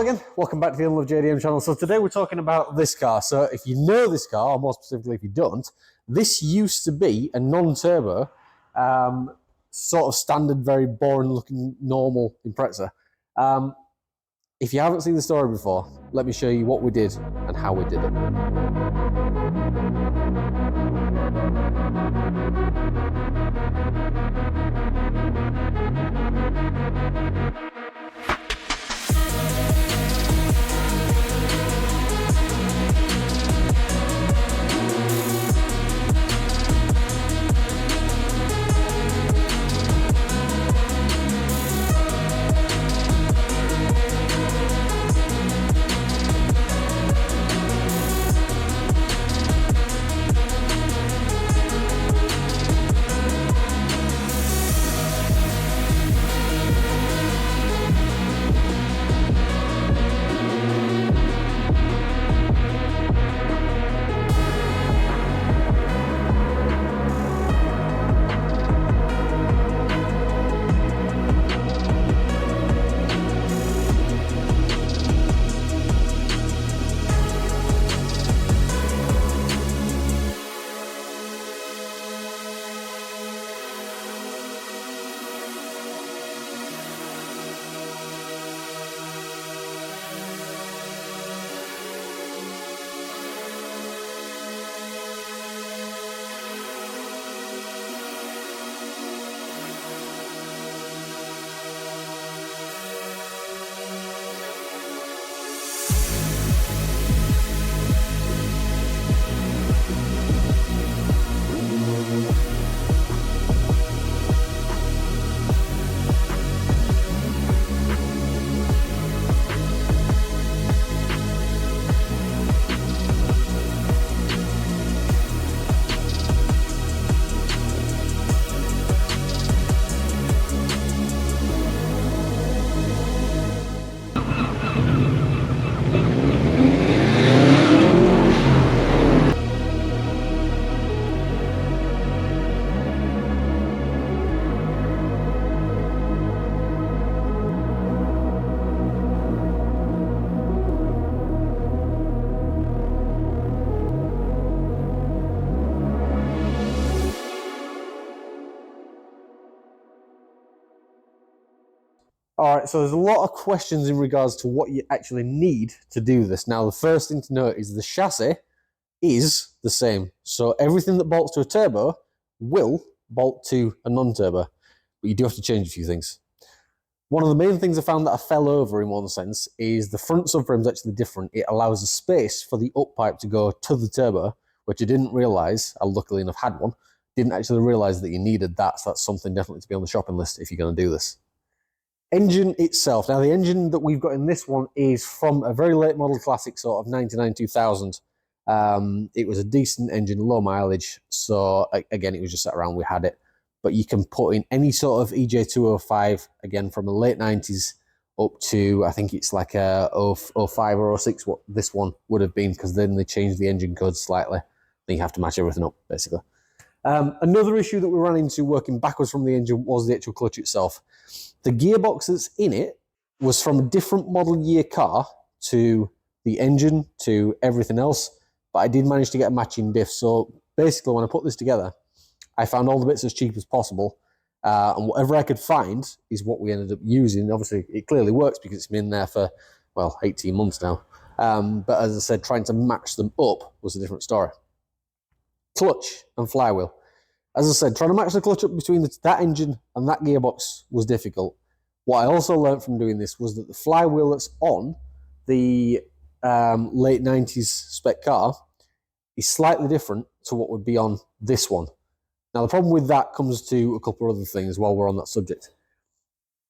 again, welcome back to the Unloved JDM channel. So today we're talking about this car. So if you know this car, or more specifically if you don't, this used to be a non-turbo, sort of standard, very boring looking normal Impreza. If you haven't seen the story before, let me show you what we did and how we did it. All right, so there's a lot of questions in regards to what you actually need to do this. Now, the first thing to note is the chassis is the same. So everything that bolts to a turbo will bolt to a non-turbo, but you do have to change a few things. One of the main things I found that I fell over in one sense is the front subframe is actually different. It allows a space for the up pipe to go to the turbo, which I didn't realise. I luckily enough had one. Didn't actually realise that you needed that, so that's something definitely to be on the shopping list if you're going to do this. Engine itself. Now, the engine that we've got in this one is from a very late model classic, sort of 99-2000. It was a decent engine, low mileage. So, again, it was just sat around, we had it. But you can put in any sort of EJ205, again, from the late 90s up to, I think it's like a 05 or 06, what this one would have been, because then they changed the engine code slightly. Then you have to match everything up, basically. Another issue that we ran into working backwards from the engine was the actual clutch itself. The gearbox that's in it was from a different model year car to the engine to everything else, but I did manage to get a matching diff. So basically, when I put this together, I found all the bits as cheap as possible, and whatever I could find is what we ended up using. Obviously, it clearly works because it's been there for, well, 18 months now. But as I said, trying to match them up was a different story. Clutch and flywheel. As I said, trying to match the clutch up between that engine and that gearbox was difficult. What I also learned from doing this was that the flywheel that's on the late 90s spec car is slightly different to what would be on this one. Now, the problem with that comes to a couple of other things while we're on that subject.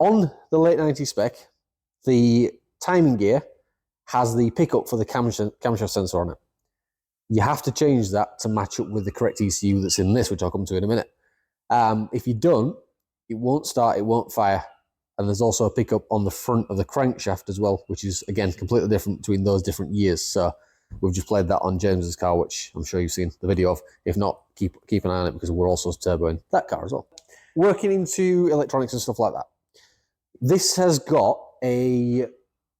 On the late 90s spec, the timing gear has the pickup for the camshaft sensor on it. You have to change that to match up with the correct ECU that's in this, which I'll come to in a minute. If you don't, it won't start, it won't fire. And there's also a pickup on the front of the crankshaft as well, which is, again, completely different between those different years. So we've just played that on James's car, which I'm sure you've seen the video of. If not, keep an eye on it because we're also turboing that car as well. Working into electronics and stuff like that. This has got a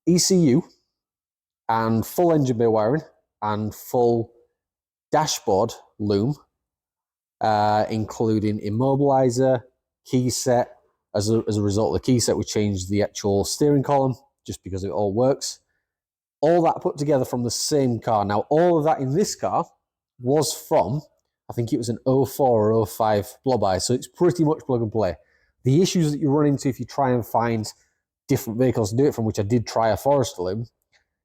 ECU and full engine bay wiring and full dashboard loom, including immobilizer, key set. As a result of the key set, we changed the actual steering column just because it all works. All that put together from the same car. Now, all of that in this car was from, I think it was an 04 or 05 Blobeye, so it's pretty much plug and play. The issues that you run into if you try and find different vehicles to do it from, which I did try a Forester loom,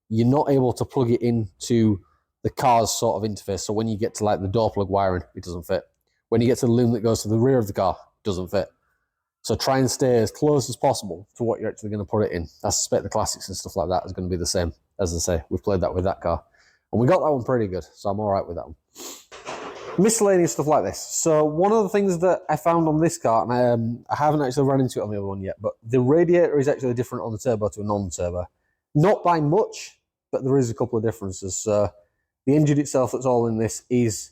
you're not able to plug it into the car's sort of interface. So when you get to like the door plug wiring, it doesn't fit. When you get to the loom that goes to the rear of the car, it doesn't fit. So try and stay as close as possible to what you're actually going to put it in. I suspect the classics and stuff like that is going to be the same. As I say, we've played that with that car. And we got that one pretty good, so I'm all right with that one. Miscellaneous stuff like this. So one of the things that I found on this car, and I haven't actually run into it on the other one yet, but the radiator is actually different on the turbo to a non-turbo. Not by much, but there is a couple of differences. So the engine itself that's all in this is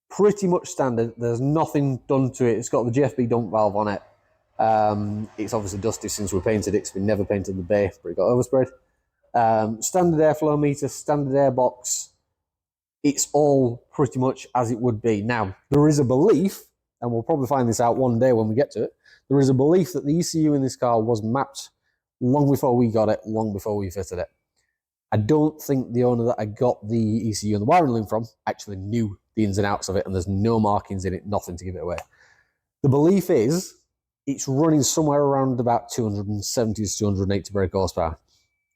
pretty much standard. There's nothing done to it. It's got the GFB dump valve on it. It's obviously dusty since we painted it, because we never painted the bay, but it got oversprayed. Standard airflow meter, standard airbox. It's all pretty much as it would be. Now, there is a belief, and we'll probably find this out one day when we get to it, there is a belief that the ECU in this car was mapped long before we got it, long before we fitted it. I don't think the owner that I got the ECU and the wiring loom from actually knew the ins and outs of it, and there's no markings in it, nothing to give it away. The belief is it's running somewhere around about 270 to 280 brake horsepower.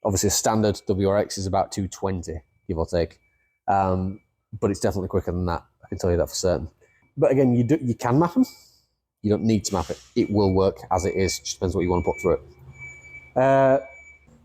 Obviously, a standard WRX is about 220, give or take. But it's definitely quicker than that. I can tell you that for certain. But again, you can map them. You don't need to map it. It will work as it is. It just depends what you want to put through it.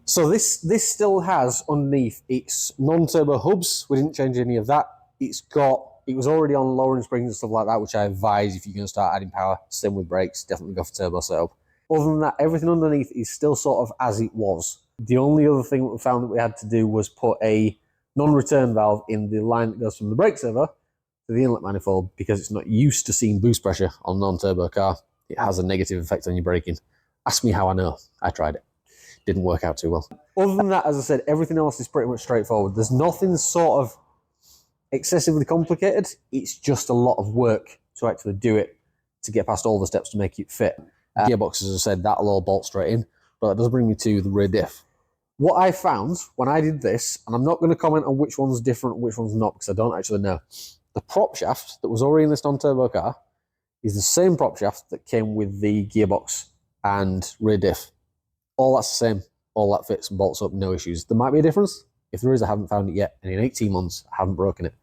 So this still has underneath its non-turbo hubs. We didn't change any of that. It was already on lowering springs and stuff like that, which I advise if you're going to start adding power. Same with brakes. Definitely go for turbo setup. Other than that, everything underneath is still sort of as it was. The only other thing that we found that we had to do was put a non-return valve in the line that goes from the brake servo to the inlet manifold, because it's not used to seeing boost pressure on a non-turbo car. It has a negative effect on your braking. Ask me how I know. I tried it. Didn't work out too well. Other than that, as I said, everything else is pretty much straightforward. There's nothing sort of excessively complicated. It's just a lot of work to actually do it, to get past all the steps to make it fit. Gearbox, as I said, that'll all bolt straight in, but that does bring me to the rear diff. What I found when I did this, and I'm not going to comment on which one's different and which one's not, because I don't actually know. The prop shaft that was already in this non-turbo car is the same prop shaft that came with the gearbox and rear diff. All that's the same. All that fits and bolts up, no issues. There might be a difference. If there is, I haven't found it yet. And in 18 months, I haven't broken it.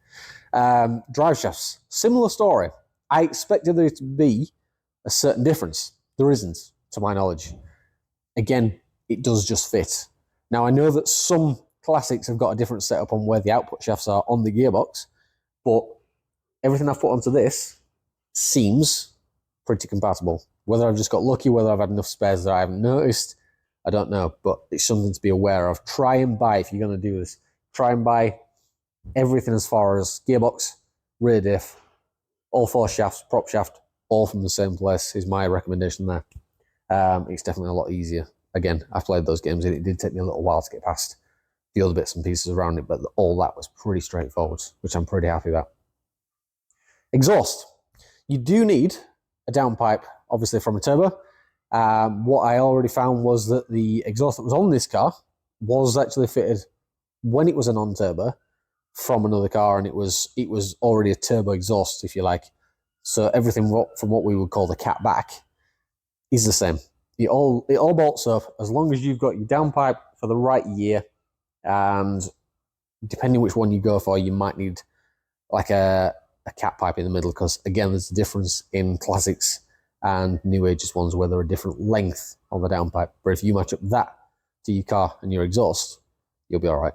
Drive shafts, similar story. I expected there to be a certain difference. There isn't, to my knowledge. Again, it does just fit. Now, I know that some classics have got a different setup on where the output shafts are on the gearbox, but everything I've put onto this seems pretty compatible. Whether I've just got lucky, whether I've had enough spares that I haven't noticed, I don't know, but it's something to be aware of. Try and buy, if you're going to do this, try and buy everything as far as gearbox, rear diff, all four shafts, prop shaft, all from the same place is my recommendation there. It's definitely a lot easier. Again, I've played those games and it did take me a little while to get past the other bits and pieces around it, but all that was pretty straightforward, which I'm pretty happy about. Exhaust. You do need a downpipe, obviously, from a turbo. What I already found was that the exhaust that was on this car was actually fitted when it was a non-turbo from another car, and it was already a turbo exhaust, if you like. So everything from what we would call the cat back is the same. It all bolts up as long as you've got your downpipe for the right year, and depending which one you go for, you might need like a cat pipe in the middle, because again, there's a difference in classics and new ages ones where there are different length on the downpipe. But if you match up that to your car and your exhaust, you'll be all right.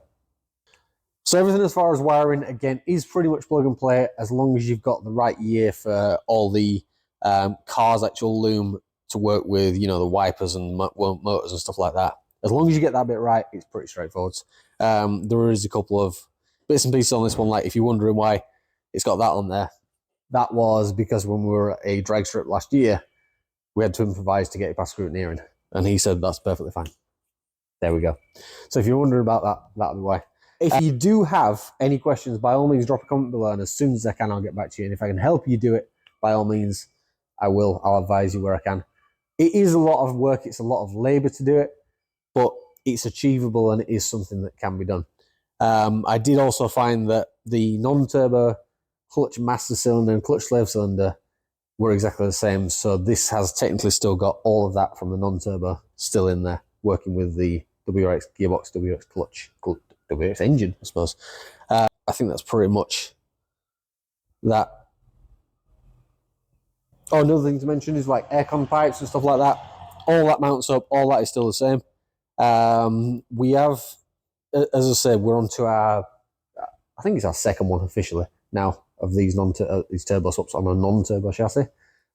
So everything as far as wiring, again, is pretty much plug and play as long as you've got the right year for all the car's actual loom to work with, you know, the wipers and motors and stuff like that. As long as you get that bit right, it's pretty straightforward. There is a couple of bits and pieces on this one, like if you're wondering why it's got that on there, that was because when we were at a drag strip last year, we had to improvise to get it past scrutineering, and he said that's perfectly fine. There we go. So if you're wondering about that, that'll be why. If you do have any questions, by all means, drop a comment below, and as soon as I can, I'll get back to you. And if I can help you do it, by all means, I will. I'll advise you where I can. It is a lot of work. It's a lot of labor to do it, but it's achievable and it is something that can be done. I did also find that the non-turbo clutch master cylinder and clutch slave cylinder were exactly the same. So this has technically still got all of that from the non-turbo still in there, working with the WRX gearbox, WRX clutch, WRX engine, I suppose. I think that's pretty much that. Oh, another thing to mention is like aircon pipes and stuff like that. All that mounts up, all that is still the same. We have, as I said, we're on to our, I think it's our second one officially now of these these turbo swaps on a non-turbo chassis.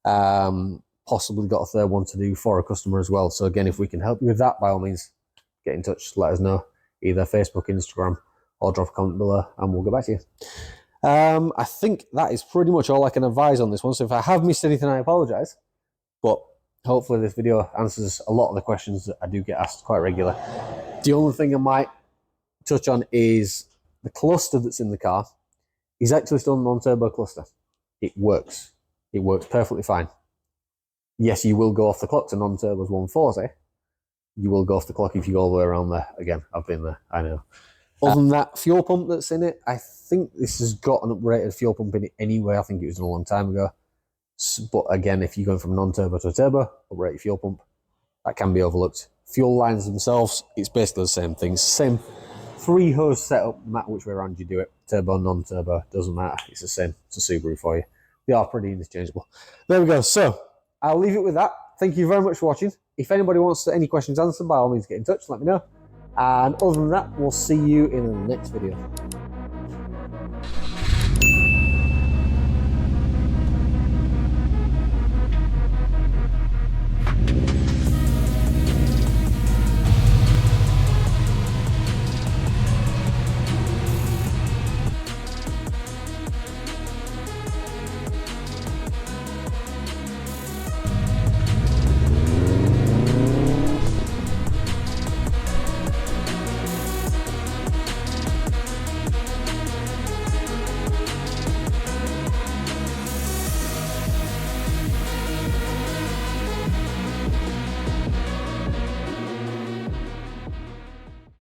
Possibly got a third one to do for a customer as well. So again, if we can help you with that, by all means, get in touch, let us know, either Facebook, Instagram, or drop a comment below and we'll get back to you. I think that is pretty much all I can advise on this one. So if I have missed anything, I apologise. But hopefully this video answers a lot of the questions that I do get asked quite regularly. The only thing I might touch on is the cluster that's in the car is actually still a non-turbo cluster. It works. It works perfectly fine. Yes, you will go off the clock to non-turbos 140. You will go off the clock if you go all the way around there. Again, I've been there, I know. Other than that, fuel pump that's in it, I think this has got an uprated fuel pump in it anyway. I think it was done a long time ago. But again, if you're going from non-turbo to a turbo, uprated fuel pump, that can be overlooked. Fuel lines themselves, it's basically the same thing. Same 3-hose setup, no matter which way around you do it. Turbo, non-turbo, doesn't matter. It's the same. It's a Subaru for you. They are pretty interchangeable. There we go. So I'll leave it with that. Thank you very much for watching. If anybody wants any questions answered, by all means get in touch, let me know. And other than that, we'll see you in the next video.